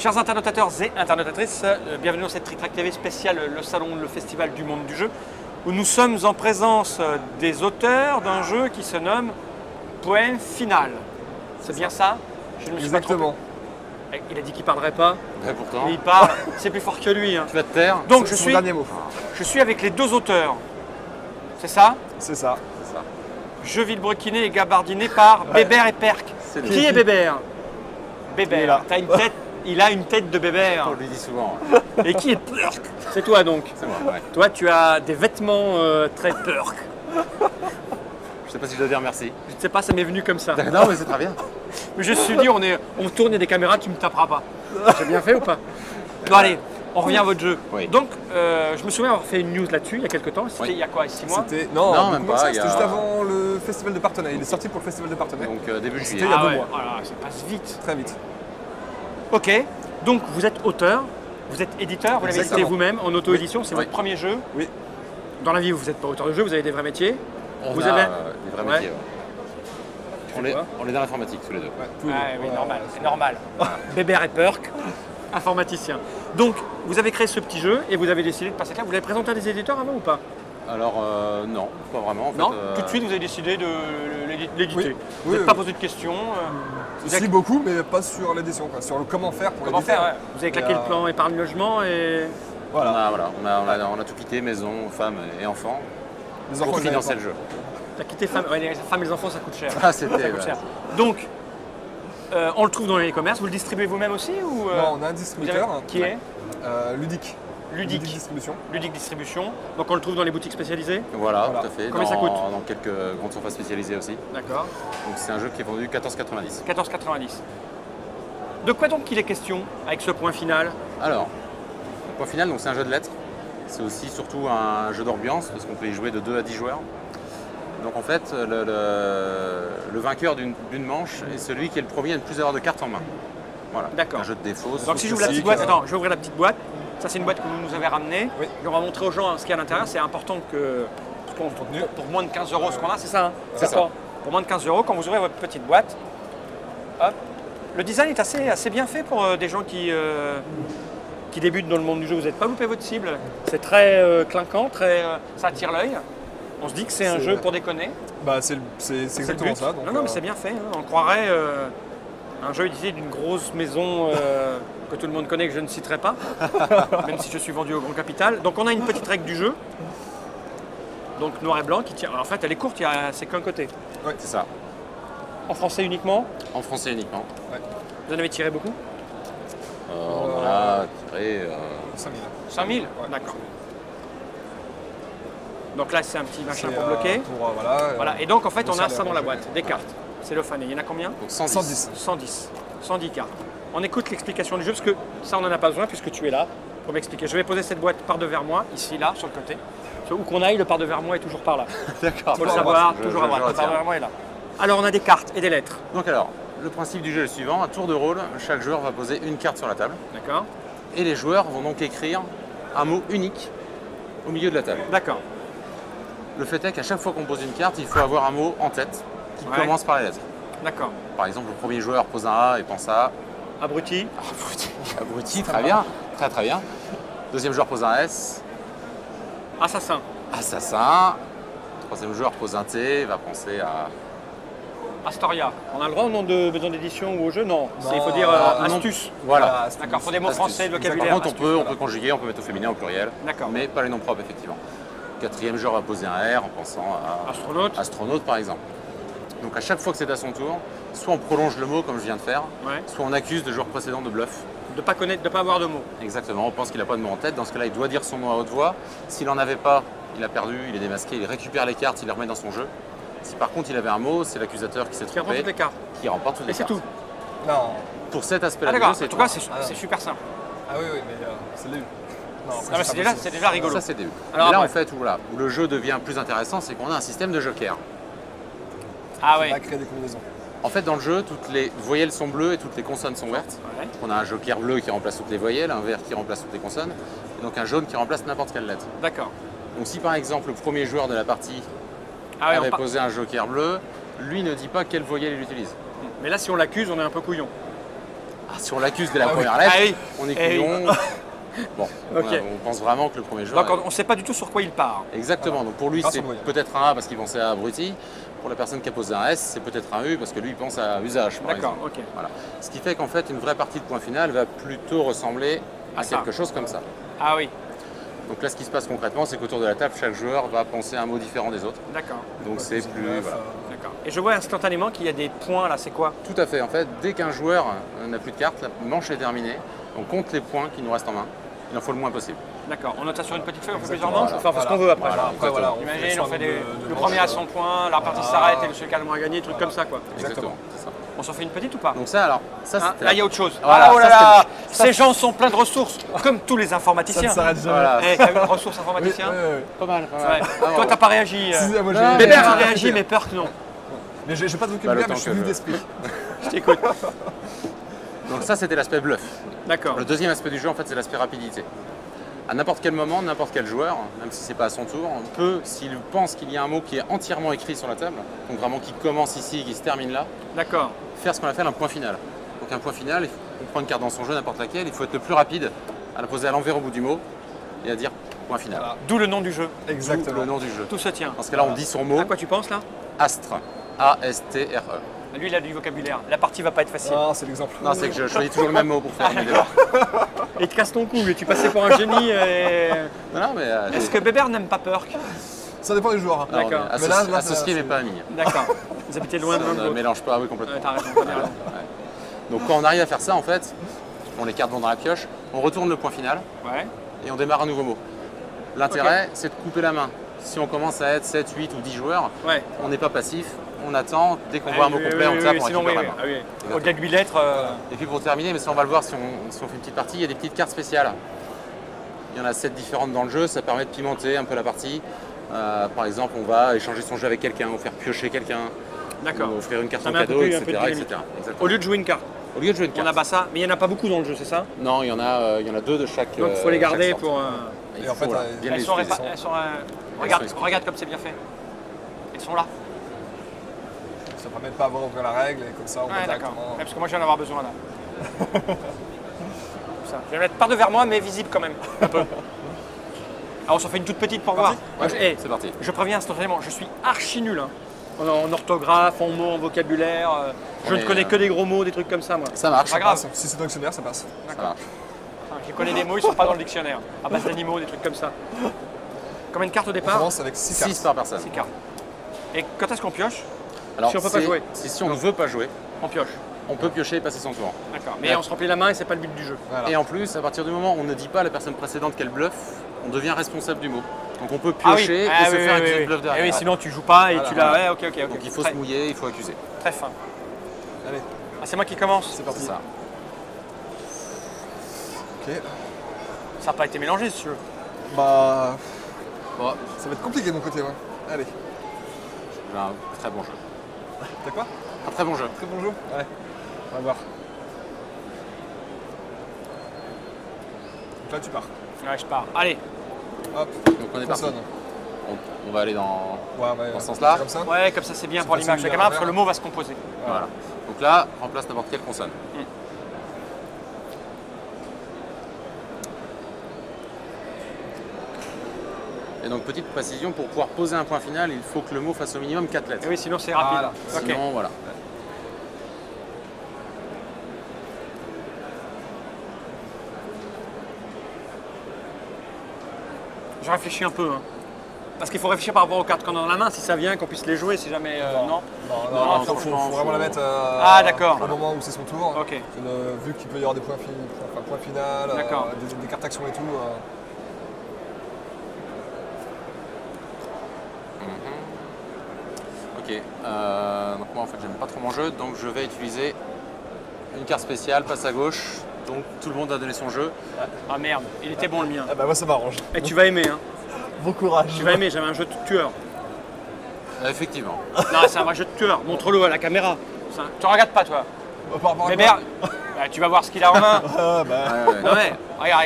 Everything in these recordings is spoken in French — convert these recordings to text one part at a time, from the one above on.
Chers internautateurs et internautatrices, bienvenue dans cette Trick Track TV spéciale, le salon, le festival du monde du jeu, où nous sommes en présence des auteurs d'un jeu qui se nomme Point Final. C'est bien ça? Je ne me suis pas trompé. Exactement. Il a dit qu'il ne parlerait pas. Ouais, pourtant. Et il parle, c'est plus fort que lui. Hein. Tu vas te taire. Donc C'est son dernier mot. je suis avec les deux auteurs. C'est ça? C'est ça. C'est ça. Jeu vilebrequiné et gabardiné par Bébert et Perk. C'est Qui est Bébert? Il est Bébert, là. t'as une tête, il a une tête de Bébert. On lui dit souvent. Et qui est Perk? C'est toi donc. C'est moi, ouais. Toi, tu as des vêtements très Perk. Je sais pas si je dois dire merci. Je ne sais pas, ça m'est venu comme ça. Non, mais c'est très bien. Mais je me suis dit, on tourne, il y a des caméras, tu me taperas pas. J'ai bien fait ou pas? Bon allez, on revient à votre jeu. Oui. Donc, je me souviens avoir fait une news là-dessus il y a quelques temps. C'était Oui. il y a quoi, 6 mois? C'était Non, beaucoup même moins pas, ça, il y a- C'était juste avant le festival de Partenay. Il est sorti pour le festival de Partenay. Donc début C'était juillet. il y a Ah 2 ouais, mois. voilà, ça passe vite. Très vite. Ok, donc vous êtes auteur, vous êtes éditeur, vous l'avez Exactement. cité vous-même en auto-édition, c'est Oui. votre premier jeu. Oui. Dans la vie, vous n'êtes pas auteur de jeu, vous avez des vrais métiers. On Vous a avez- des vrais Ouais. métiers. ouais. fais quoi On est dans l'informatique tous les deux. Ouais, tous les Ouais, deux. oui, Ouais, normal, ouais, c'est normal. Bébert et Perk, informaticien. Donc, vous avez créé ce petit jeu et vous avez décidé de passer là. Vous l'avez présenté à des éditeurs avant ou pas? Alors non, pas vraiment. En fait, Non, tout de suite vous avez décidé de l'éditer. Oui. Vous Oui, n'avez pas oui. posé de questions. Vous Si avez, beaucoup, mais pas sur l'édition, quoi. Sur le comment faire pour comment l'éditer. faire ouais. Vous avez claqué Et, le plan épargne logement et Voilà. on a tout quitté, maison, femme et enfants, Les pour enfants, ils financer avaient le jeu. t'as quitté femme. Ouais, les femmes et les enfants ça coûte cher. Ah, c'était. Ça coûte cher. Donc, on le trouve dans les e-commerce. Vous le distribuez vous-même aussi ou pas. Non, on a un vous distributeur. avez- qui est Ludique. Ludique. Distribution. Ludique Distribution. Donc on le trouve dans les boutiques spécialisées. Voilà, Voilà. tout à fait. Combien ça coûte Dans quelques grandes surfaces spécialisées aussi. D'accord. Donc c'est un jeu qui est vendu 14,90. 14,90. De quoi donc il est question avec ce point final? Alors, le point final, donc c'est un jeu de lettres. C'est aussi surtout un jeu d'ambiance parce qu'on peut y jouer de 2 à 10 joueurs. Donc en fait, le vainqueur d'une manche est celui qui est le premier à ne plus avoir de cartes en main. Voilà. D'accord. Un jeu de défauts. Donc si j'ouvre la petite classique, boîte, attends, je vais ouvrir la petite boîte. Ça c'est une boîte que vous nous avez ramenée. Oui. Et on va montrer aux gens ce qu'il y a à l'intérieur. C'est important que pour moins de 15 euros ce qu'on a, c'est ça hein? C'est ça. D'accord. Pour moins de 15 euros, quand vous ouvrez votre petite boîte, hop. Le design est assez bien fait pour des gens qui débutent dans le monde du jeu. Vous n'êtes pas loupé votre cible. C'est très clinquant, ça attire l'œil. On se dit que c'est un C'est- jeu pour déconner. Bah, c'est C'est le exactement but. ça. Donc, non, mais c'est bien fait. Hein. On croirait un jeu édité d'une grosse maison que tout le monde connaît, que je ne citerai pas, même si je suis vendu au grand capital. Donc on a une petite règle du jeu, donc noir et blanc, qui tient. Alors, en fait, elle est courte, c'est qu'un côté. C'est ça. En français uniquement. En français uniquement. Vous en avez tiré beaucoup? On en a tiré. 5000. 5000 Ouais. D'accord. Donc là, c'est un petit machin C'est, pour bloquer. Voilà. Voilà. Et donc en fait, pour on a ça, ça dans la jeu. boîte, des cartes. C'est le fan. Il y en a combien? Donc 110. 110. 110. 110 cartes. On écoute l'explication du jeu parce que ça, on n'en a pas besoin puisque tu es là pour m'expliquer. Je vais poser cette boîte par devers moi, ici, là, sur le côté. Où qu'on aille, le par devers moi est toujours par là. D'accord. Il faut le savoir, Je- toujours à je droite. Le par retiens. devers moi est là. Alors, on a des cartes et des lettres. Donc alors, le principe du jeu est le suivant. À tour de rôle, chaque joueur va poser une carte sur la table. D'accord? Et les joueurs vont donc écrire un mot unique au milieu de la table. D'accord. Le fait est qu'à chaque fois qu'on pose une carte, il faut avoir un mot en tête qui Ouais. commence par les lettres. D'accord. Par exemple, le premier joueur pose un A et pense à Abruti. abruti, très bien, très bien. Deuxième joueur pose un S, Assassin. assassin. Troisième joueur pose un T, va penser à Astoria. On a le droit au nom de maison d'édition ou au jeu? Non. Il faut Non, dire non. astuce. voilà. D'accord. Faut des mots Astuce. français, de Par vocabulaire. contre, astuce, on voilà. peut conjuguer, on peut mettre au féminin, au pluriel, D'accord. mais pas les noms propres effectivement. Quatrième joueur va poser un R en pensant à Astronaute. astronaute par exemple. Donc à chaque fois que c'est à son tour, soit on prolonge le mot comme je viens de faire, Ouais. soit on accuse le joueur précédent de bluff. De pas connaître, de pas avoir de mots. Exactement, on pense qu'il n'a pas de mot en tête. Dans ce cas-là, il doit dire son nom à haute voix. S'il n'en avait pas, il a perdu, il est démasqué, il récupère les cartes, il les remet dans son jeu. Si par contre il avait un mot, c'est l'accusateur qui s'est Qui remporte trompé, toutes les cartes. qui remporte toutes Et les c'est cartes. tout. Non. Pour cet Ah aspect-là du d'accord. jeu, c'est En tout cas, tout. c'est super simple. Ah oui, mais c'est le début. Non, Ah, mais c'est déjà rigolo. Ça, c'est le début. Alors Et là, après. en fait, où le jeu devient plus intéressant, c'est qu'on a un système de joker. Ah On ouais. va créer des combinaisons. En fait, dans le jeu, toutes les voyelles sont bleues et toutes les consonnes sont vertes. Ouais. On a un joker bleu qui remplace toutes les voyelles, un vert qui remplace toutes les consonnes, et donc un jaune qui remplace n'importe quelle lettre. D'accord. Donc si par exemple le premier joueur de la partie Ah ouais, avait posé un joker bleu, lui ne dit pas quelle voyelle il utilise. Mais là, si on l'accuse, on est un peu couillon. Si on l'accuse dès la Ah oui. première lettre, Ah oui. on est Eh oui. couillon. Bon, Ok. on pense vraiment que le premier joueur. Donc on ne sait pas du tout sur quoi il part. Exactement, donc pour lui Ah, c'est ça doit y être. peut-être un A parce qu'il pensait à abruti. Pour la personne qui a posé un S, c'est peut-être un U parce que lui il pense à usage par D'accord, exemple. ok. Voilà. Ce qui fait qu'en fait une vraie partie de point final va plutôt ressembler à À ça. quelque chose comme ça. Ah oui, Donc là ce qui se passe concrètement c'est qu'autour de la table chaque joueur va penser un mot différent des autres. d'accord. Donc c'est plus... voilà. D'accord. Et je vois instantanément qu'il y a des points là, c'est quoi? Tout à fait, en fait dès qu'un joueur n'a plus de cartes, la manche est terminée, on compte les points qui nous restent en main. Il en faut le moins possible. D'accord. On note ça sur une petite feuille, on fait plusieurs Exactement. manches, enfin on fait ce qu'on veut après. Voilà, après, voilà, Imagine, on fait des, le premier à 100 points, la partie s'arrête et celui qui a le moins gagné, trucs comme ça quoi. Exactement, c'est ça. On s'en fait une petite ou pas? Donc ça alors, ça Hein, c'était là il y a autre chose. Voilà, Ah, oh là ça, là, ces gens sont pleins de ressources, comme tous les Ça informaticiens. ne s'arrête jamais. Voilà. Eh, t'as eu une ressource Oui, informaticien? oui. pas mal. Pas Ouais. mal. Ah, Toi t'as pas réagi. Si, moi, Non, Bébert a j'ai- réagi, mais peur que non. Mais j'ai pas de Bah, vocabulaire, le mais temps je suis que vif je- d'esprit. Je t'écoute. Donc ça c'était l'aspect bluff. D'accord. Le deuxième aspect du jeu en fait c'est l'aspect rapidité. À n'importe quel moment, n'importe quel joueur, même si c'est pas à son tour, peut, s'il pense qu'il y a un mot qui est entièrement écrit sur la table, donc vraiment qui commence ici et qui se termine là, D'accord. faire ce qu'on appelle un point final. Donc un point final, on prend une carte dans son jeu, n'importe laquelle, il faut être le plus rapide à la poser à l'envers au bout du mot et à dire point final. Voilà. D'où le nom du jeu. D'où Exactement. le nom du jeu. Tout se tient. Parce que là on dit son mot, À quoi tu penses là? astre. A-S-T-R-E. Lui il a du vocabulaire. La partie va pas être facile. Non, c'est l'exemple. Non, c'est que je choisis toujours le même mot pour faire mes débats. Et il te casse ton cou, et tu passais pour un génie. Non, non, mais Est-ce que Bébert n'aime pas Perk? Ça dépend des joueurs. hein. alors, on est D'accord. Mais là, là, associés c'est- mais pas amis. D'accord. Vous habitez loin de l'un On de ne l'autre. mélange pas, oui, Ouais, complètement. t'as raison, t'as bien raison. Donc quand on arrive à faire ça, en fait, bon, les cartes vont dans la pioche, on retourne le point final Ouais. et on démarre un nouveau mot. L'intérêt, c'est de couper la main. Si on commence à être 7, 8 ou 10 joueurs, Ouais. on n'est pas passif, on attend, dès qu'on Ah voit un oui, mot oui, complet, oui, on tape, oui, on sinon, récupère oui, la main. oui. Ah oui. Au-delà de 8 lettres. Et puis pour terminer, mais ça on va le voir si on fait une petite partie, il y a des petites cartes spéciales. Il y en a 7 différentes dans le jeu, ça permet de pimenter un peu la partie. Par exemple, on va échanger son jeu avec quelqu'un, ou faire piocher quelqu'un, D'accord. ou offrir une carte Ça en met un cadeau, peu etc. de dynamique. Exactement. Au lieu de jouer une carte, Au lieu de jouer une on carte. abat ça, mais il n'y en a pas beaucoup dans le jeu, c'est ça? Non, il y en a 2 de chaque. Donc il faut les garder chaque sorte. pour. Il Et en faut, fait, voilà, bien Elles les sont, utiliser. elles sont, regarde, expliquées. regarde comme c'est bien fait. Elles sont là. ça permet de pas avoir ouvrir la règle et comme ça on va Ouais, d'accord. directement. Ouais, parce que moi je viens d'avoir besoin là. Ça. Je vais la mettre par devers moi, mais visible quand même. Un peu. Alors on s'en fait une toute petite pour voir. Ouais, Eh, c'est parti. je préviens instantanément, je suis archi nul. Hein. En orthographe, en mots, en vocabulaire. Je On ne est, connais que des gros mots, des trucs comme ça moi. Ça marche. Pas grave. Si c'est dans le dictionnaire, ça passe. Ça marche. Enfin, je connais des mots, ils sont pas dans le dictionnaire. À base d'animaux, des trucs comme ça. Combien de cartes au On départ? commence avec 6 cartes. 6 par personne. 6 cartes. Et quand est-ce qu'on pioche? Alors, Si on peut pas c'est- jouer. Si on ne veut pas jouer, On pioche. on peut piocher et passer son tour. D'accord. Mais Ouais. on se remplit la main et c'est pas le but du jeu. Voilà. Et en plus, à partir du moment où on ne dit pas à la personne précédente qu'elle bluffe, on devient responsable du mot. Donc on peut piocher et se faire accuser de bluff Et derrière. oui, sinon tu joues pas et Voilà, tu l'as. voilà. Ouais, ok, ok. Donc il faut très, se mouiller, il faut accuser. très fin. Allez, Ah, c'est moi qui commence. c'est parti. C'est ça. Ok. Ça n'a pas été mélangé si tu veux. Bah, Bon, ça va être compliqué de mon côté, ouais. Allez. j'ai un très bon jeu. T'as quoi? Un très bon jeu. Très bon jeu? Ouais. On va voir. Donc là, tu pars. Ouais, je pars. Allez. Hop, Donc on est parti. consonne. On va aller dans... Ouais, ouais. Dans ce sens-là. Comme ça? Ouais, comme ça c'est bien C'est pour facile l'image de de la caméra lire parce que le mot va se composer. Voilà. Donc là, remplace n'importe quelle consonne. Et donc petite précision, pour pouvoir poser un point final, il faut que le mot fasse au minimum 4 lettres. Et oui, sinon c'est rapide. Voilà. Ok. Sinon, voilà. Je réfléchis un peu. Hein. Parce qu'il faut réfléchir par rapport aux cartes qu'on a dans la main, si ça vient, qu'on puisse les jouer, si jamais. Non. Non, Non, faut franchement, vraiment la mettre Ah, d'accord. au moment où c'est son tour. Ok. Vu qu'il peut y avoir des points, point final, D'accord. des cartes actions et tout. Ok. Donc moi en fait j'aime pas trop mon jeu, donc je vais utiliser une carte spéciale, passe à gauche. Donc tout le monde a donné son jeu. Ah merde, il était bon le mien. Ah bah moi ça m'arrange. Et tu vas aimer, hein. Bon courage. Tu vas aimer, j'avais un jeu de tueur. Effectivement. Non, c'est un vrai jeu de tueur. Montre-le à la caméra. Tu regardes pas toi. Par rapport à Bébert, bah, tu vas voir ce qu'il a en main. Ah bah. Ouais, ouais. Non mais, regarde,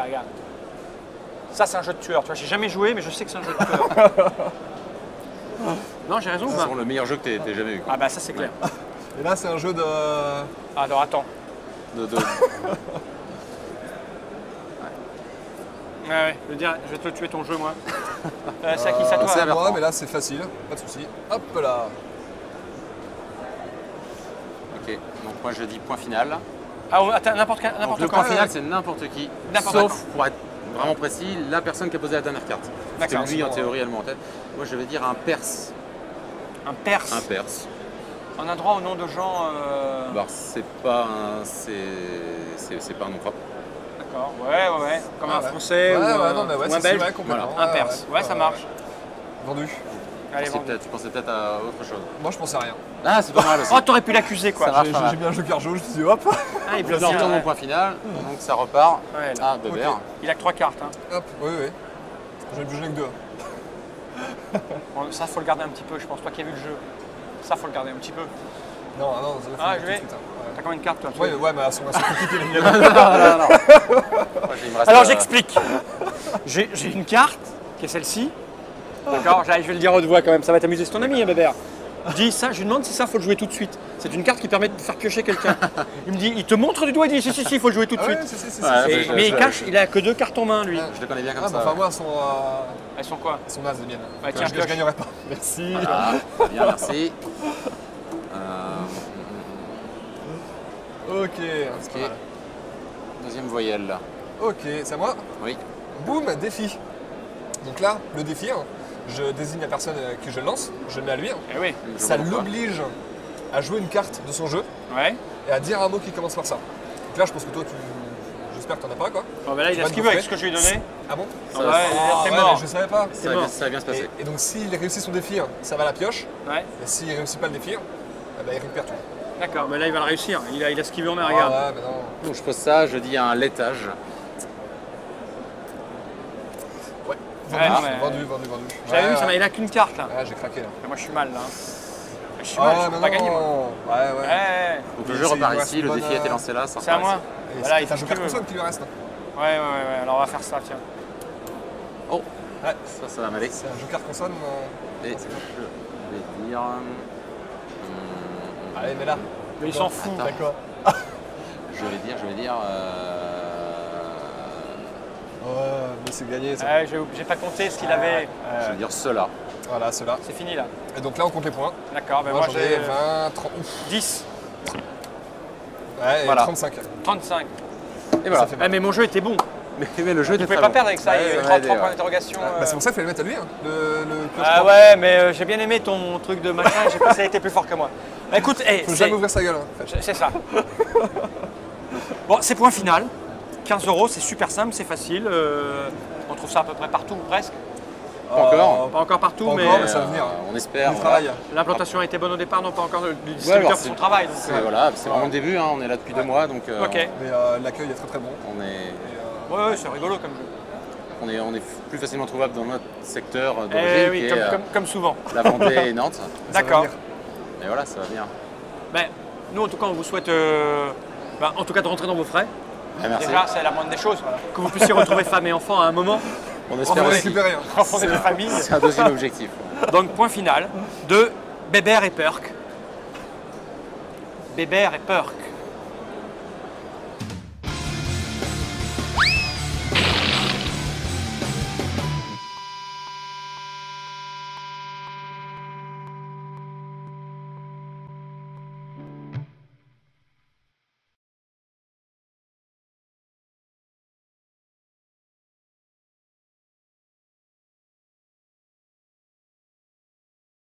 regarde. Ça c'est un jeu de tueur. Tu vois, j'ai jamais joué, mais je sais que c'est un jeu de tueur. Non, j'ai raison ou C'est pas? vraiment le meilleur jeu que t'aies jamais eu. quoi. Ah bah ça c'est clair. Et là c'est un jeu de. Alors attends. Ouais, je veux dire, je vais te tuer ton jeu, moi. C'est à qui ça, toi? C'est à moi, Bertrand. mais là c'est facile, pas de souci. Hop là. Ok, donc moi je dis point final. Ah, attends, n'importe Donc, le quoi. point final, c'est n'importe qui, N'importe sauf, pour être vraiment précis, la personne qui a posé la dernière carte. Parce D'accord. que lui, en théorie, elle monte en tête. Moi, je vais dire un Perse. Un Perse. Un Perse. On a droit au nom de gens. Bah, c'est pas un nom propre. D'accord, ouais. Comme un Ouais. Français Ouais, ou, ouais, non, mais ouais, ou un c'est Belge. vrai, complètement. Un Perse. Ouais, ça marche. Vendu. Allez, Je vendu. pensais peut-être à autre chose. Moi je pensais à rien. Ah, c'est pas mal aussi. Oh, t'aurais pu l'accuser, quoi. Ça marche. J'ai bien un joker jaune, je me suis dit hop. Ah, il Je bloque leur bien, retourne ouais. mon point final, donc ça repart. Ouais, là. Ah, Bébert. Ok. Il a que 3 cartes. Hein. Hop, oui. J'en ai que 2. Bon, ça, faut le garder un petit peu, je pense. Toi qui as vu le jeu. Ça, faut le garder un petit peu. Non, ça l'a Ah, fait je tout vais. de suite. T'as combien de cartes, toi? Ouais, mais elles sont compliquées les miennes. non. Moi, il me reste, Alors, j'explique. J'ai une carte, qui est celle-ci. D'accord, je vais le dire à haute voix quand même, ça va t'amuser, c'est ton ami, hein, Bébert. Je lui demande si ça, faut le jouer tout de suite. C'est une carte qui permet de faire piocher quelqu'un. Il me dit, il te montre du doigt, il dit, si, il faut le jouer tout de Ah suite. ouais, si. Ouais, Et- mais il cache, il a que 2 cartes en main, lui. Je le connais bien comme Ah, ça. bah, enfin, ouais. moi, Elles sont quoi? elles sont nazes les miennes. Ouais, tiens, Je pioche. gagnerai pas. Merci. Ah, bien, merci. Ok, c'est pas Ok. mal. Deuxième voyelle. Là. Ok, c'est à moi. Oui. Boum, défi. Donc là, le défi, hein, je désigne la personne que je lance, je le mets à lui. Hein. Eh oui. Je Ça vois pourquoi. l'oblige à jouer une carte de son jeu Ouais. et à dire un mot qui commence par ça. Donc là, je pense que toi, j'espère que t'en as pas, quoi. Bon, bah là, il Tu a vas ce te qu'il veut avec gaufrer. ce que je lui ai donné. Ah bon Ouais, va- t'es ouais, mort. mais je savais pas. C'est mort. Ça va bien se passer. Et donc, s'il réussit son défi, hein, ça va à la pioche. Ouais. Et s'il réussit pas le défi, eh ben, il récupère tout. D'accord, mais là, il va le réussir. Il a ce qu'il veut en main, Ah regarde. ouais, mais non. Donc je pose ça, je dis un laitage. Vendu, non, mais- vendu. J'avais vu, Ouais, il a qu'une carte, là. ouais, j'ai craqué là. Et moi, je suis mal, là. Je suis mal, je Ah, peux mais pas gagner, moi. non. Ouais. Ouais. Donc le Mais jeu c'est- repart ouais, ici, c'est le une défi a bonne, été lancé là, ça C'est à repart moi. Et Voilà, il c'est fait un ce joker qu'il veut. console qui lui reste. Ouais. Alors, on va faire ça, tiens. Oh, Ouais. ça va m'aller. C'est un joker console. Et je vais dire. Allez, mais là. Mais il s'en fout. Attends. D'accord. Je vais dire. Ouais, mais c'est gagné ça. Ouais, j'ai pas compté ce qu'il avait. Je vais dire cela. Voilà, ceux-là. C'est fini, là. Et donc là, on compte les points. D'accord, ben Moi, moi, j'en ai j'ai 20, 30. Ouf. 10, Ouais, et Voilà. 35. 35. Et voilà. Ça fait mal. Ah, mais mon jeu était bon. Mais le jeu Tu était pouvais très pas bon. perdre avec ça. Il y Ouais, avait ça 3 m'a aidé, points ouais. d'interrogation. Bah, c'est pour ça qu'il fallait le mettre à lui, hein. Le Ah ouais, mais j'ai bien aimé ton truc de machin. J'ai pensé qu'il était plus fort que moi. Bah, écoute, Faut jamais ouvrir sa gueule. Hein, en fait. c'est ça. Bon, c'est point final. 15 €, c'est super simple, c'est facile. On trouve ça à peu près partout ou presque. Pas encore. Pas encore partout, Pas mais encore, mais ça va venir. On espère. Du voilà. travail. l'implantation a été bonne au départ, non pas encore. Le Ouais, distributeur alors, fait son c'est- travail. Donc, c'est voilà, c'est vraiment le début, hein, on est là depuis 2 mois, donc Ok. Mais l'accueil est très très bon. on est, Et, Ouais, c'est rigolo comme jeu. on est plus facilement trouvable dans notre secteur Eh d'origine, oui, qui est comme souvent. la Vendée et Nantes. ça va D'accord. venir. Mais voilà, ça va bien. Ben, nous, en tout cas, on vous souhaite en tout cas de rentrer dans vos frais. Ah, merci. Déjà, c'est la moindre des choses. Que vous puissiez retrouver femme et enfants à un moment, On On espère va aussi. récupérer. Hein. fonder des familles. C'est un deuxième objectif. Donc, point final de Bébert et Perk. Bébert et Perk.